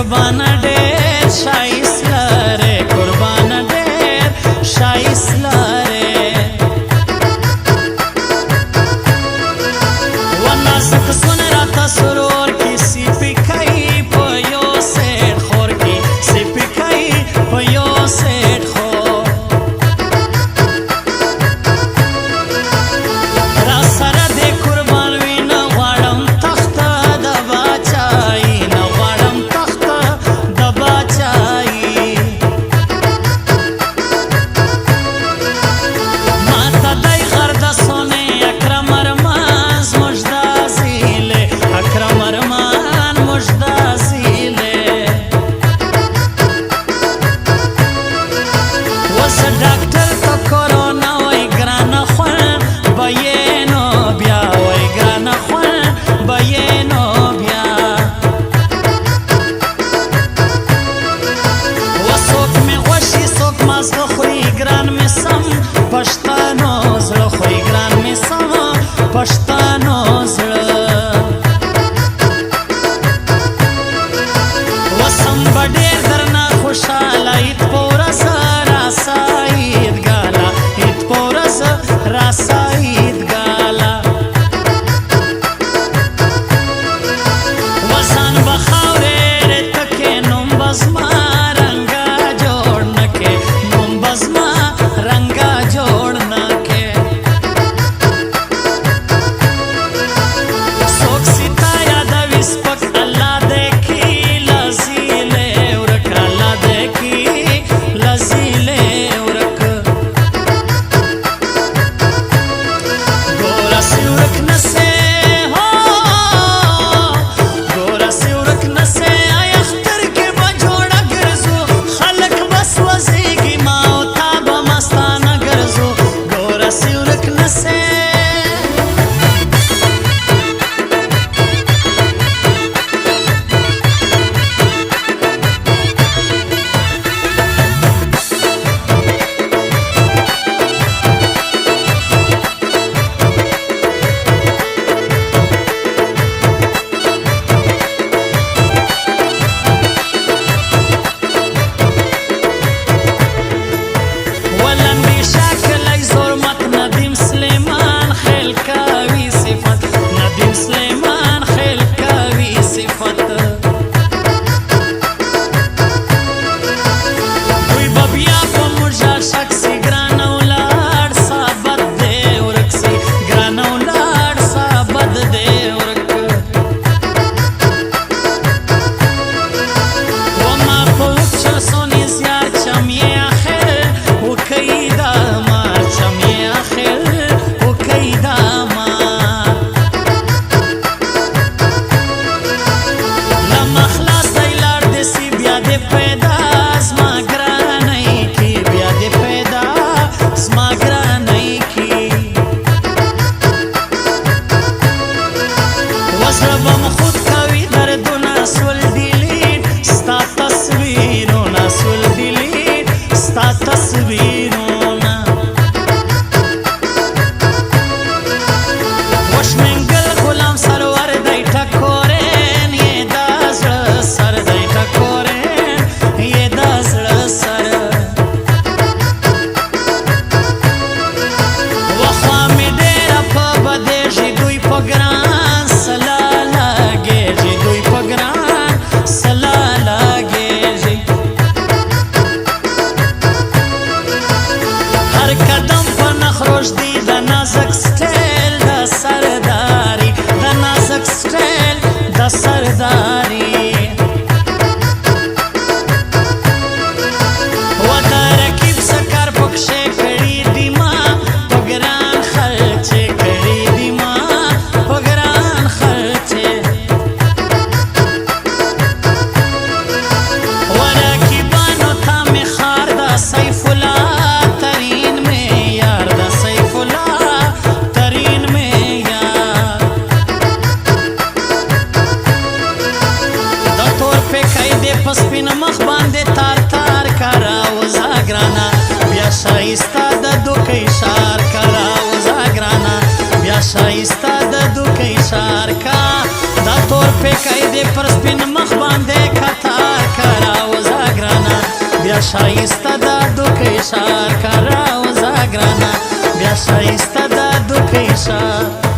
قربان ډېر ښایست لرې قربان ډېر ښایست لرې ونازک زړونه راته سرور کې سیپې کوي په یو سیټ خور کې سیپې کوي په یو سیټ خور را سره دې قربان وي نه غواړم تخته د باچایي نه غواړم تخته د باچایي ماته دی غر د سونې اکرم ارمان مژده زیلې اکرم ارمان مژده زیلې اوس ډاکټر ته کورونا وایي ګرانه خوند به یې نو بیا وایي ګرانه خوند به یې نو بیا اوس څوک مې غوښي څوک مازغه خوري ګران مې سم پښتانو زړه خوري ګران مې سم پښتانو زړه وسم به ډېر درنه خوشحاله عید په ورځ راسه عیدګاله عید په ورځ راسه عیدګاله وزن به خاورې تکې نوم به زما رنګه جوړ نه کې نوم به زما رنګه جوړ نه کې څوک ستا یادوي سپک الله دې کړي لذیلې ورک الله دې کړي لذیلې ورک ګوره سې ورک نه سې هو ګوره سې ورک نه سې ای اختر کې به جوړه ګرځو خلک به سوځېږي ما او تا به مستانه ګرځو ګوره سې ورک نه سې ولندې شاکلی زرمت ندیم سلیمان خیل کوي صفت ندیم سلیمان خیل کوي صفت دوی به بیا په موږه شک سي ګرانه ولاړ ثابت دی ورک سي ګرانه ولاړ ثابت دی ورک وما په وچه سونې زیات چم یې اخر وکوي دا مار چم یې اخر وکوي دا مار له مخلاص دی لاړ دې سي بیا دې پیدا زما ګرانۍ کې بیا دې پیدا زما ګرانۍ کې وزړه به م خود کوي دردونه سول ډیلیټ ستا تصویرونه سول ډیلیټ ستا تصویرونه وشمنګل غلام سرور دی ټکورین یې دا زړه سر دی ټکورین یې دا زړه سر وخوا مې ډېره په بدېږي دوی په ګران سلا لګېږي دوی په ګران سلا لګېږي هر قدم په نخروش دی د نازک سټایل د سرداري د نازک سټایل د سرداري و د رقیب سکر پکښې کړي دي ما په ګران خلچې کړي دي ما په ګران خلچې و رقیبانو ته مې خار د سیف الله ترین مې یار د سیف الله ترین مې یار د تور پکای دې په سپین مخ باندې تار تار کرا وزا ګرانا بیا شایسته د دوکې شار کرا وزا ګرانا بیا شایسته د دوکې شار کا د تور پکای دې پر سپین مخ باندې کتار شایسته د دوکۍ ښار که راوځه ګرانه بیا شایسته د دوکۍ ښار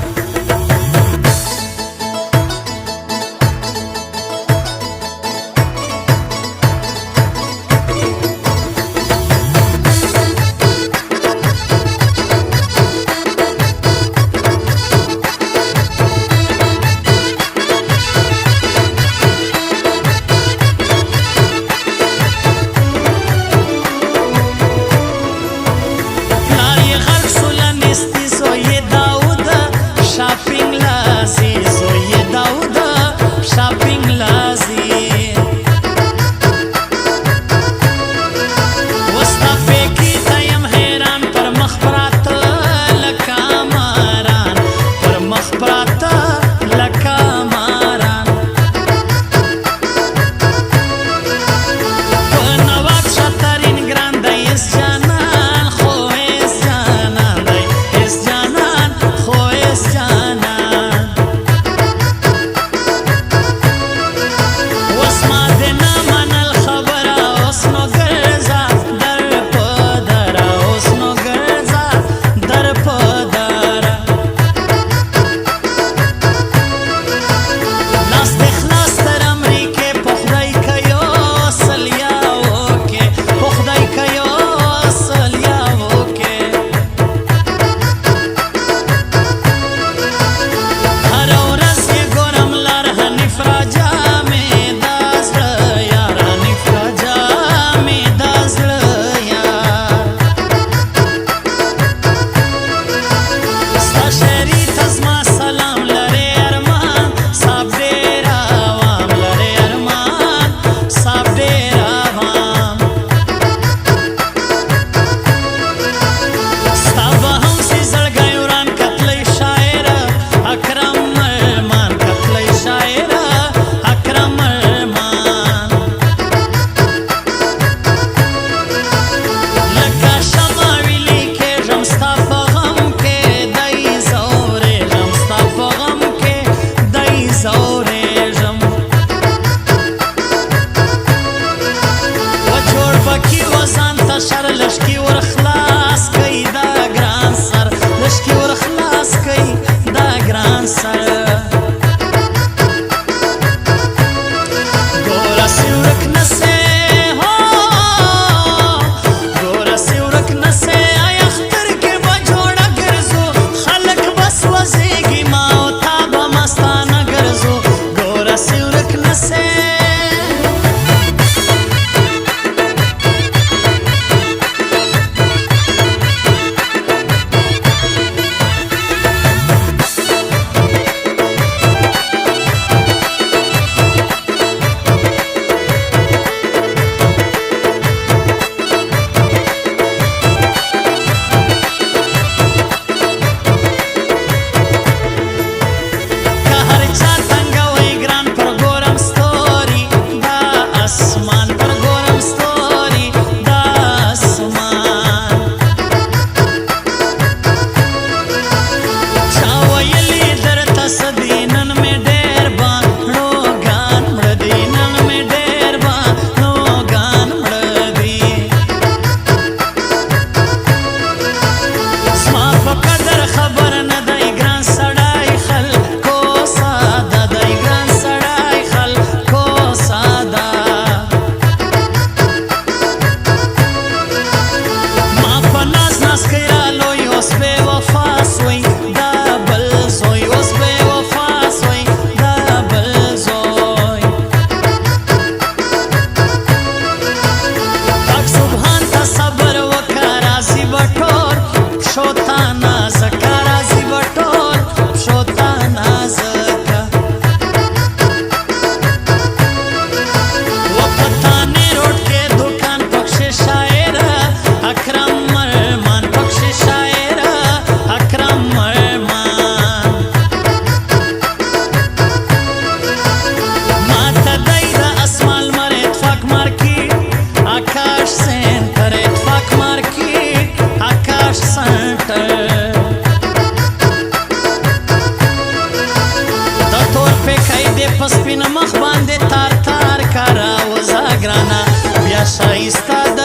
پسپین مخ باندې تار تار کارا وزا ګرانا بیا شایسته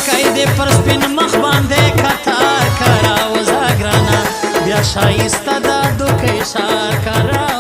فکای دې پر سپین مخ باندې کتار کرا وزا ګرانا بیا شایسته د دوکې شار کرا